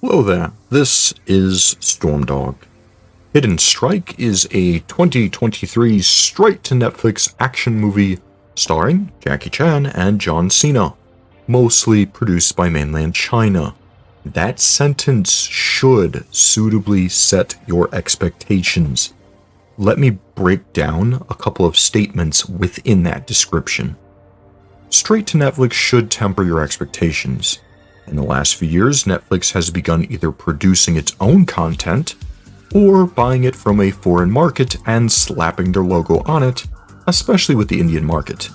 Hello there, this is Stormdog. Hidden Strike is a 2023 straight-to-Netflix action movie starring Jackie Chan and John Cena, mostly produced by mainland China. That sentence should suitably set your expectations. Let me break down a couple of statements within that description. Straight to Netflix should temper your expectations. In the last few years, Netflix has begun either producing its own content or buying it from a foreign market and slapping their logo on it, especially with the Indian market.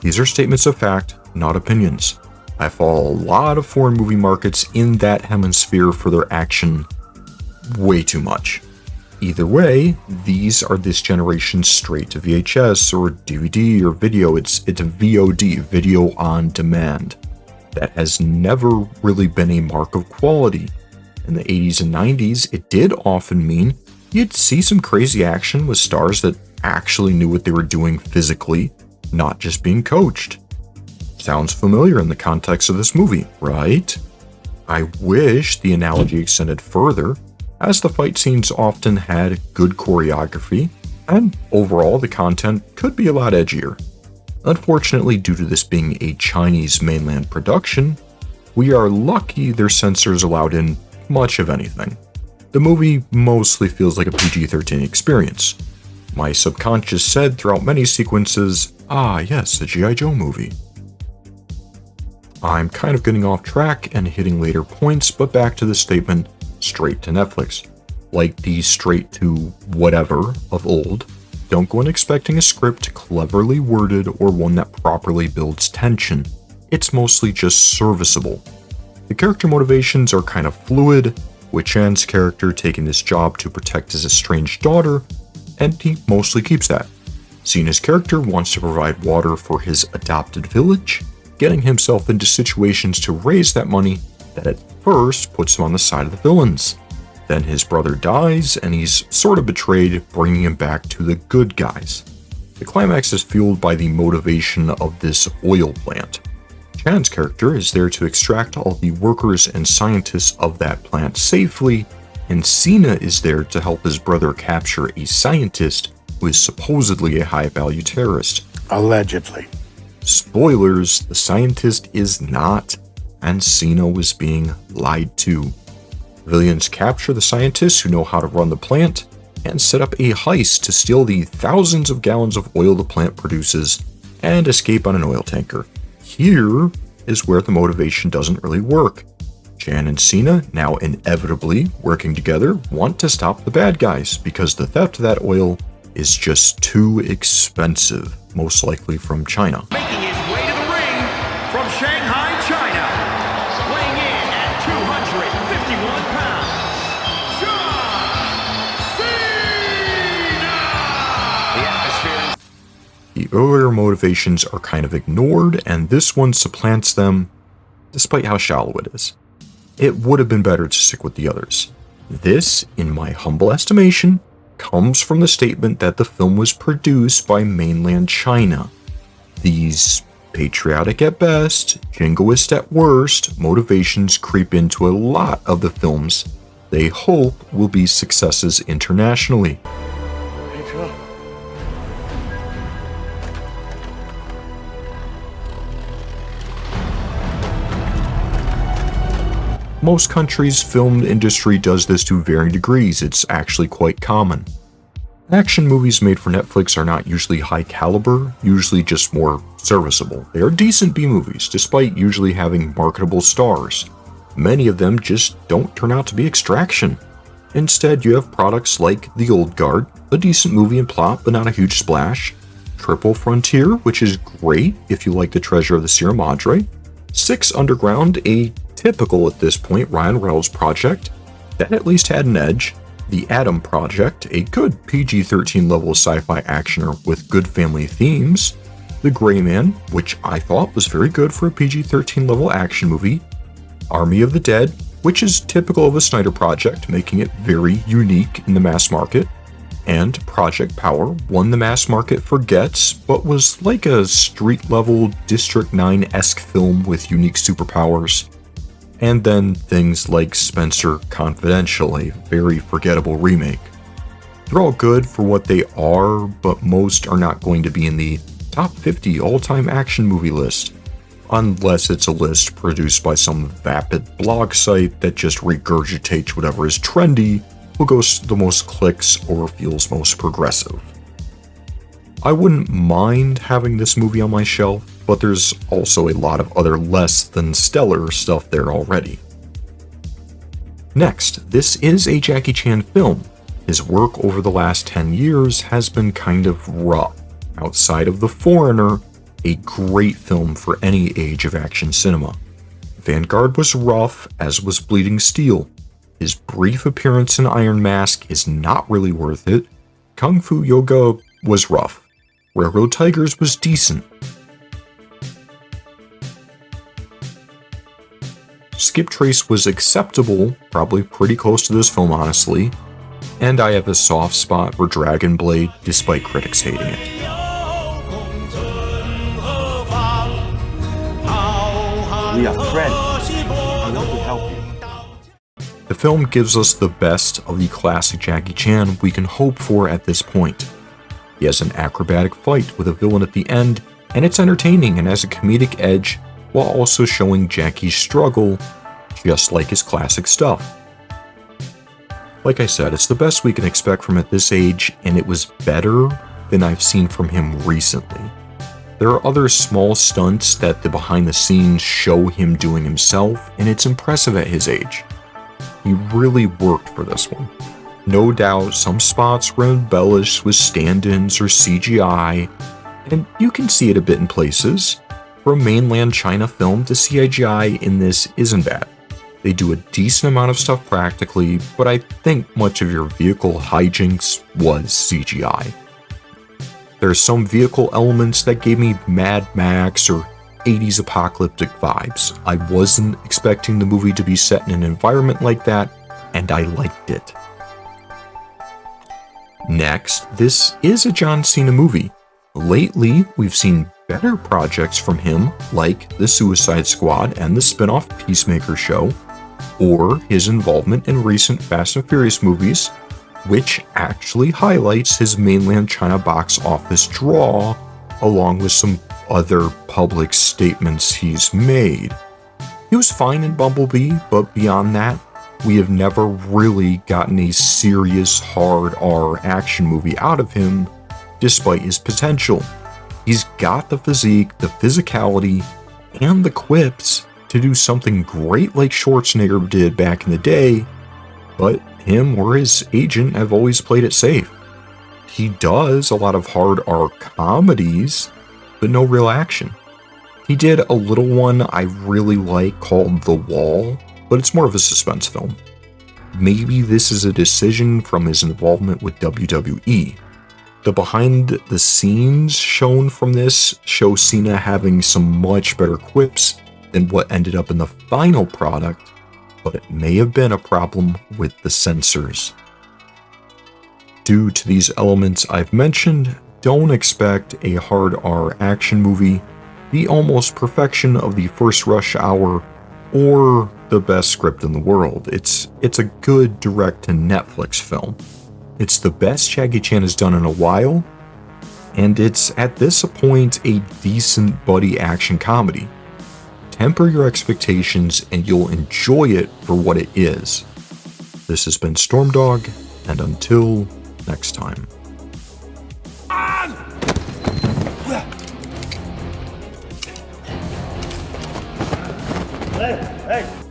These are statements of fact, not opinions. I follow a lot of foreign movie markets in that hemisphere for their action way too much. Either way, these are this generation's straight to VHS or DVD or video. It's a VOD, video on demand. That has never really been a mark of quality. In the 80s and 90s, it did often mean you'd see some crazy action with stars that actually knew what they were doing physically, not just being coached. Sounds familiar in the context of this movie, right? I wish the analogy extended further, as the fight scenes often had good choreography, and overall the content could be a lot edgier. Unfortunately, due to this being a Chinese mainland production, we are lucky their censors allowed in much of anything. The movie mostly feels like a PG-13 experience. My subconscious said throughout many sequences, yes, a G.I. Joe movie. I'm kind of getting off track and hitting later points, but back to the statement, straight to Netflix. Like the straight to whatever of old, don't go in expecting a script cleverly worded or one that properly builds tension. It's mostly just serviceable. The character motivations are kind of fluid, with Chan's character taking this job to protect his estranged daughter, and he mostly keeps that. Cena's character wants to provide water for his adopted village, getting himself into situations to raise that money that at first puts him on the side of the villains. Then his brother dies, and he's sort of betrayed, bringing him back to the good guys. The climax is fueled by the motivation of this oil plant. Chan's character is there to extract all the workers and scientists of that plant safely, and Cena is there to help his brother capture a scientist who is supposedly a high-value terrorist. Allegedly. Spoilers, the scientist is not, and Cena was being lied to. Villains capture the scientists who know how to run the plant and set up a heist to steal the thousands of gallons of oil the plant produces and escape on an oil tanker. Here is where the motivation doesn't really work. Chan and Cena, now inevitably working together, want to stop the bad guys because the theft of that oil is just too expensive, most likely from China. Making his way to the ring from Shanghai, China, weighing in at 251 pounds, John Cena! The earlier motivations are kind of ignored, and this one supplants them, despite how shallow it is. It would have been better to stick with the others. This, in my humble estimation, comes from the statement that the film was produced by mainland China. These patriotic at best, jingoist at worst, motivations creep into a lot of the films they hope will be successes internationally. Most countries' film industry does this to varying degrees. It's actually quite common. Action movies made for Netflix are not usually high caliber, usually just more serviceable. They are decent B-movies, despite usually having marketable stars. Many of them just don't turn out to be Extraction. Instead, you have products like The Old Guard, a decent movie and plot but not a huge splash, Triple Frontier, which is great if you like the Treasure of the Sierra Madre, Six Underground, a typical at this point Ryan Reynolds project that at least had an edge, The Atom Project, a good PG-13 level sci-fi actioner with good family themes, The Gray Man, which I thought was very good for a PG-13 level action movie, Army of the Dead, which is typical of a Snyder project, making it very unique in the mass market, and Project Power, one the mass market forgets, but was like a street-level District 9-esque film with unique superpowers. and then things like Spencer Confidential, a very forgettable remake. They're all good for what they are, but most are not going to be in the top 50 all-time action movie list, unless it's a list produced by some vapid blog site that just regurgitates whatever is trendy, who goes the most clicks, or feels most progressive. I wouldn't mind having this movie on my shelf, but there's also a lot of other less than stellar stuff there already. Next, this is a Jackie Chan film. His work over the last 10 years has been kind of rough. Outside of The Foreigner, a great film for any age of action cinema. Vanguard was rough, as was Bleeding Steel. His brief appearance in Iron Mask is not really worth it. Kung Fu Yoga was rough. Railroad Tigers was decent. Skip Trace was acceptable, probably pretty close to this film honestly, and I have a soft spot for Dragon Blade despite critics hating it. We are friends. I want to help you. The film gives us the best of the classic Jackie Chan we can hope for at this point. He has an acrobatic fight with a villain at the end, and it's entertaining and has a comedic edge while also showing Jackie's struggle, just like his classic stuff. Like I said, it's the best we can expect from at this age, and it was better than I've seen from him recently. There are other small stunts that the behind the scenes show him doing himself, and it's impressive at his age. He really worked for this one. No doubt some spots were embellished with stand-ins or CGI, and you can see it a bit in places. For a mainland China film, the CGI in this isn't bad. They do a decent amount of stuff practically, but I think much of your vehicle hijinks was CGI. There are some vehicle elements that gave me Mad Max or 80s apocalyptic vibes. I wasn't expecting the movie to be set in an environment like that, and I liked it. Next, this is a John Cena movie. Lately, we've seen better projects from him, like The Suicide Squad and the spin-off Peacemaker show, or his involvement in recent Fast and Furious movies, which actually highlights his mainland China box office draw, along with some other public statements he's made. He was fine in Bumblebee, but beyond that, we have never really gotten a serious hard R action movie out of him, despite his potential. He's got the physique, the physicality, and the quips to do something great like Schwarzenegger did back in the day, but him or his agent have always played it safe. He does a lot of hard R comedies, but no real action. He did a little one I really like called The Wall, but it's more of a suspense film. Maybe this is a decision from his involvement with WWE. The behind the scenes shown from this show Cena having some much better quips than what ended up in the final product, but it may have been a problem with the censors. Due to these elements I've mentioned, don't expect a hard R action movie, the almost perfection of the first Rush Hour, or the best script in the world. It's a good direct-to-Netflix film. It's the best Jackie Chan has done in a while, and it's at this point a decent buddy action comedy. Temper your expectations and you'll enjoy it for what it is. This has been Stormdog, and until next time. Hey!